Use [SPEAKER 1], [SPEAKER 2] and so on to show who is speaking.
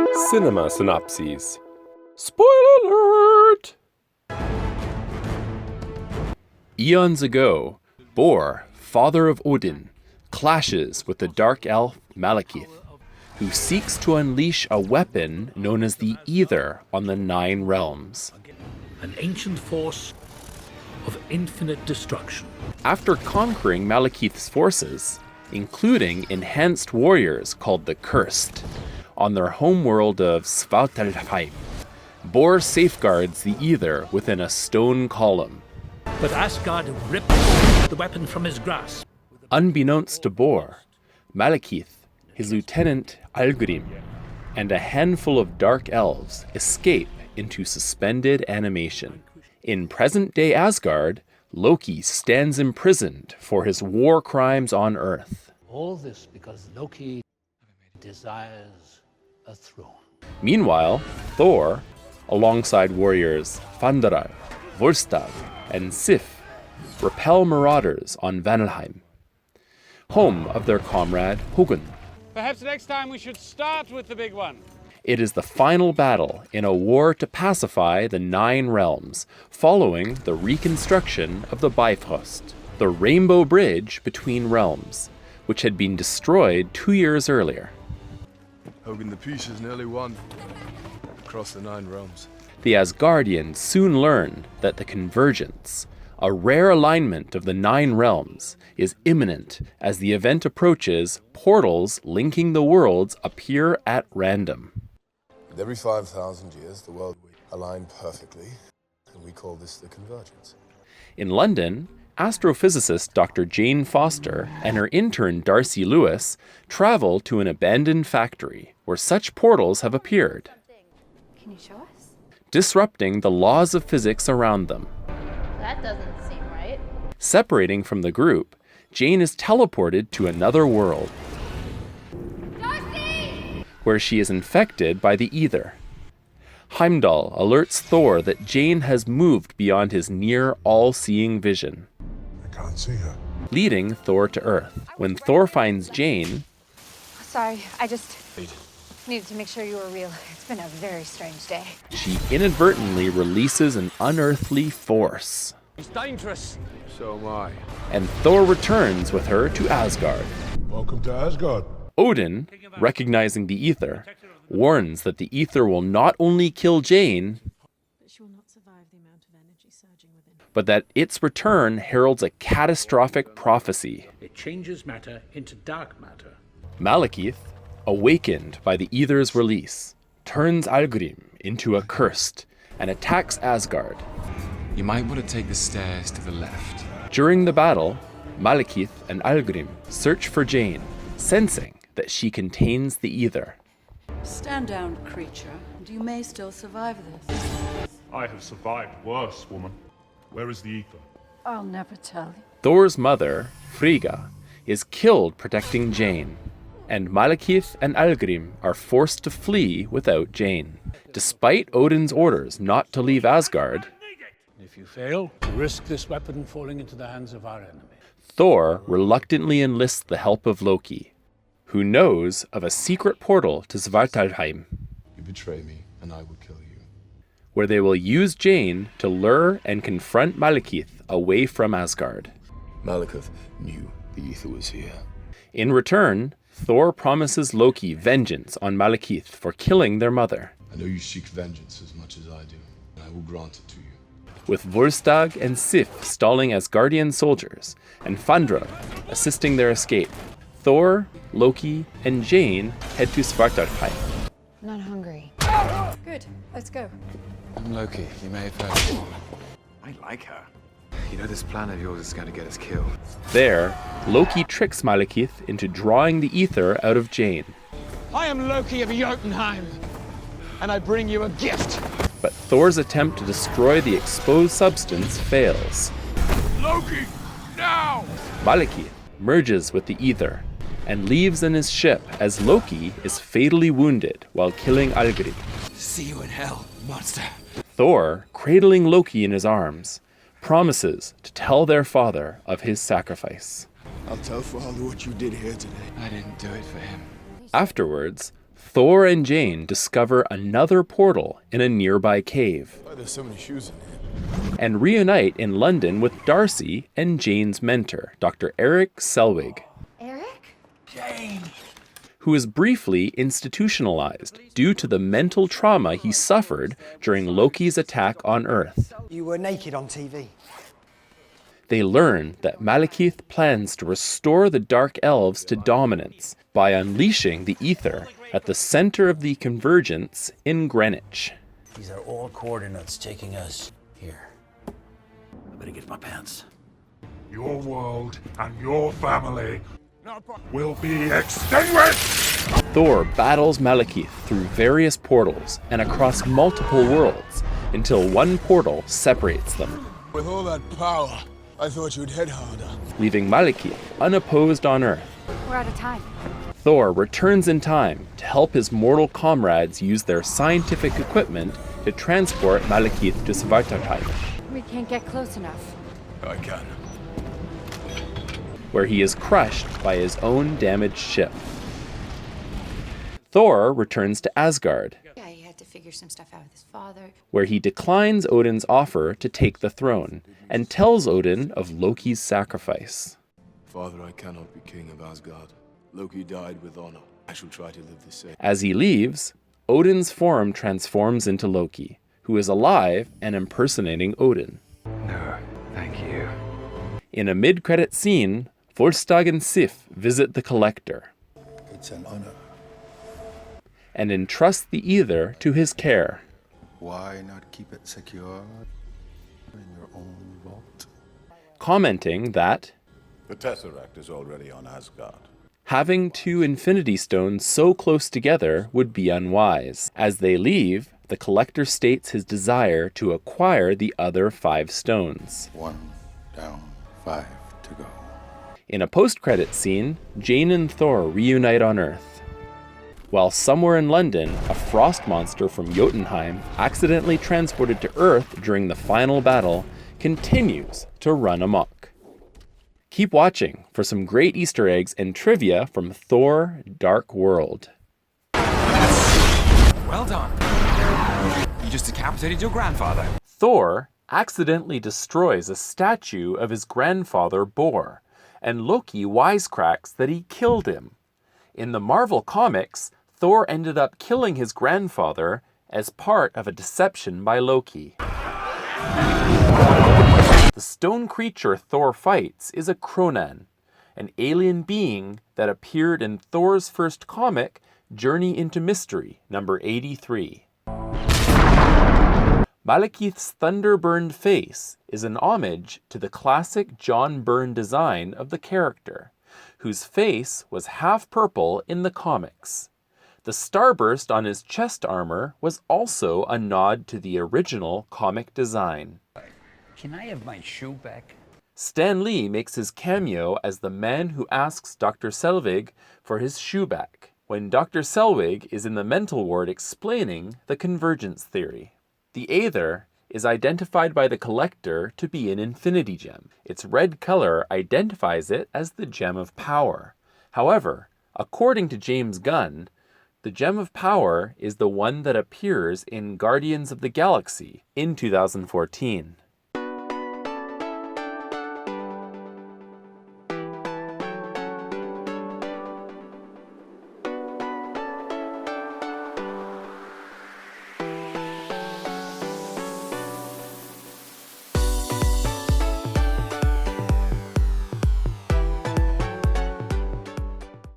[SPEAKER 1] CinemaSynopses. Spoiler alert! Eons ago, Bor, father of Odin, clashes with the dark elf Malekith, who seeks to unleash a weapon known as the Aether on the Nine Realms.
[SPEAKER 2] An ancient force of infinite destruction.
[SPEAKER 1] After conquering Malekith's forces, including enhanced warriors called the Cursed, on their homeworld of Svartalfheim, Bor safeguards the Aether within a stone column.
[SPEAKER 2] But Asgard ripped the weapon from his grasp.
[SPEAKER 1] Unbeknownst to Bor, Malekith, his lieutenant Algrim, and a handful of dark elves escape into suspended animation. In present-day Asgard, Loki stands imprisoned for his war crimes on Earth.
[SPEAKER 2] All this because Loki desires a throne.
[SPEAKER 1] Meanwhile, Thor, alongside warriors Fandral, Volstagg, and Sif, repel marauders on Vanhelheim, home of their comrade Hugin.
[SPEAKER 3] Perhaps next time we should start with the big one.
[SPEAKER 1] It is the final battle in a war to pacify the Nine Realms, following the reconstruction of the Bifrost, the rainbow bridge between realms, which had been destroyed 2 years earlier.
[SPEAKER 4] Hogan, the peace is nearly won across the Nine Realms.
[SPEAKER 1] The Asgardians soon learn that the convergence, a rare alignment of the Nine Realms, is imminent as the event approaches. Portals linking the worlds appear at random.
[SPEAKER 4] With every 5,000 years, the world aligned perfectly, and we call this the convergence.
[SPEAKER 1] In London, astrophysicist Dr. Jane Foster and her intern Darcy Lewis travel to an abandoned factory where such portals have appeared,
[SPEAKER 5] Can you show us?
[SPEAKER 1] disrupting the laws of physics around them.
[SPEAKER 5] That doesn't seem right.
[SPEAKER 1] Separating from the group, Jane is teleported to another world,
[SPEAKER 5] Darcy!
[SPEAKER 1] where she is infected by the Aether. Heimdall alerts Thor that Jane has moved beyond his near all-seeing vision,
[SPEAKER 4] I can't see her.
[SPEAKER 1] leading Thor to Earth. When Thor finds Jane,
[SPEAKER 5] Sorry, I just needed to make sure you were real. It's been a very strange day.
[SPEAKER 1] she inadvertently releases an unearthly force,
[SPEAKER 3] It's dangerous.
[SPEAKER 4] So am I.
[SPEAKER 1] and Thor returns with her to Asgard.
[SPEAKER 4] Welcome to Asgard.
[SPEAKER 1] Odin, recognizing the Aether, warns that the Aether will not only kill Jane,
[SPEAKER 6] But she will not survive the amount of energy surging within her.
[SPEAKER 1] but that its return heralds a catastrophic prophecy.
[SPEAKER 2] It changes matter into dark matter.
[SPEAKER 1] Malekith, awakened by the Aether's release, turns Algrim into a Cursed and attacks Asgard.
[SPEAKER 7] You might want to take the stairs to the left.
[SPEAKER 1] During the battle, Malekith and Algrim search for Jane, sensing that she contains the Aether.
[SPEAKER 8] Stand down, creature, and you may still survive this.
[SPEAKER 9] I have survived worse, woman. Where is the Aether?
[SPEAKER 8] I'll never tell you.
[SPEAKER 1] Thor's mother, Frigga, is killed protecting Jane, and Malekith and Algrim are forced to flee without Jane. Despite Odin's orders not to leave Asgard,
[SPEAKER 2] If you fail, risk this weapon falling into the hands of our enemy.
[SPEAKER 1] Thor reluctantly enlists the help of Loki, who knows of a secret portal to Svartalfheim,
[SPEAKER 4] You betray me, and I will kill you.
[SPEAKER 1] where they will use Jane to lure and confront Malekith away from Asgard.
[SPEAKER 4] Malekith knew the Aether was here.
[SPEAKER 1] In return, Thor promises Loki vengeance on Malekith for killing their mother,
[SPEAKER 4] I know you seek vengeance as much as I do, and I will grant it to you.
[SPEAKER 1] with Volstagg and Sif stalling Asgardian soldiers, and Fandral assisting their escape. Thor, Loki, and Jane head to Svartalfheim.
[SPEAKER 5] I'm not hungry.
[SPEAKER 8] Good, let's go.
[SPEAKER 7] I'm Loki. You may have heard of me. I like her. You know this plan of yours is going to get us killed.
[SPEAKER 1] There, Loki tricks Malekith into drawing the Aether out of Jane,
[SPEAKER 3] I am Loki of Jotunheim, and I bring you a gift.
[SPEAKER 1] but Thor's attempt to destroy the exposed substance fails.
[SPEAKER 9] Loki! Now!
[SPEAKER 1] Malekith merges with the Aether and leaves in his ship as Loki is fatally wounded while killing Algrim.
[SPEAKER 7] See you in hell, monster.
[SPEAKER 1] Thor, cradling Loki in his arms, promises to tell their father of his sacrifice.
[SPEAKER 4] I'll tell Father what you did here today.
[SPEAKER 7] I didn't do it for him.
[SPEAKER 1] Afterwards, Thor and Jane discover another portal in a nearby cave
[SPEAKER 4] Why there's so many shoes in here?
[SPEAKER 1] and reunite in London with Darcy and Jane's mentor, Dr. Eric Selvig,
[SPEAKER 5] Eric?
[SPEAKER 1] who is briefly institutionalized due to the mental trauma he suffered during Loki's attack on Earth.
[SPEAKER 10] You were naked on TV.
[SPEAKER 1] They learn that Malekith plans to restore the Dark Elves to dominance by unleashing the Ether at the center of the convergence in Greenwich.
[SPEAKER 2] These are all coordinates taking us here. I better get my pants.
[SPEAKER 9] Your world and your family will be extinguished!
[SPEAKER 1] Thor battles Malekith through various portals and across multiple worlds until one portal separates them,
[SPEAKER 4] With all that power, I thought you'd head harder.
[SPEAKER 1] leaving Malekith unopposed on Earth.
[SPEAKER 5] We're out of time.
[SPEAKER 1] Thor returns in time to help his mortal comrades use their scientific equipment to transport Malekith to Svartalfheim,
[SPEAKER 5] We can't get close enough.
[SPEAKER 4] I can.
[SPEAKER 1] where he is crushed by his own damaged ship. Thor returns to Asgard,
[SPEAKER 5] Yeah, he had to figure some stuff out with his father.
[SPEAKER 1] where he declines Odin's offer to take the throne and tells Odin of Loki's sacrifice.
[SPEAKER 4] Father, I cannot be king of Asgard. Loki died with honor. I shall try to live the same.
[SPEAKER 1] As he leaves, Odin's form transforms into Loki, who is alive and impersonating Odin.
[SPEAKER 7] No, thank you.
[SPEAKER 1] In a mid-credit scene, Volstagg and Sif visit the Collector
[SPEAKER 4] It's an honor.
[SPEAKER 1] and entrust the Ether to his care.
[SPEAKER 4] Why not keep it secure in your own vault?
[SPEAKER 1] Commenting that
[SPEAKER 9] The Tesseract is already on Asgard.
[SPEAKER 1] having two Infinity Stones so close together would be unwise. As they leave, the Collector states his desire to acquire the other 5 stones.
[SPEAKER 4] 1 down, 5 to go.
[SPEAKER 1] In a post-credit scene, Jane and Thor reunite on Earth. While somewhere in London, a frost monster from Jotunheim, accidentally transported to Earth during the final battle, continues to run amok. Keep watching for some great Easter eggs and trivia from Thor: Dark World.
[SPEAKER 7] Well done. You just decapitated your grandfather.
[SPEAKER 1] Thor accidentally destroys a statue of his grandfather Bor, and Loki wisecracks that he killed him. In the Marvel comics, Thor ended up killing his grandfather as part of a deception by Loki. The stone creature Thor fights is a Kronan, an alien being that appeared in Thor's first comic, Journey into Mystery, number 83. Malekith's thunder-burned face is an homage to the classic John Byrne design of the character, whose face was half purple in the comics. The starburst on his chest armor was also a nod to the original comic design.
[SPEAKER 2] Can I have my shoe back?
[SPEAKER 1] Stan Lee makes his cameo as the man who asks Dr. Selvig for his shoe back, when Dr. Selvig is in the mental ward explaining the convergence theory. The Aether is identified by the Collector to be an infinity gem. Its red color identifies it as the Gem of Power. However, according to James Gunn, the Gem of Power is the one that appears in Guardians of the Galaxy in 2014.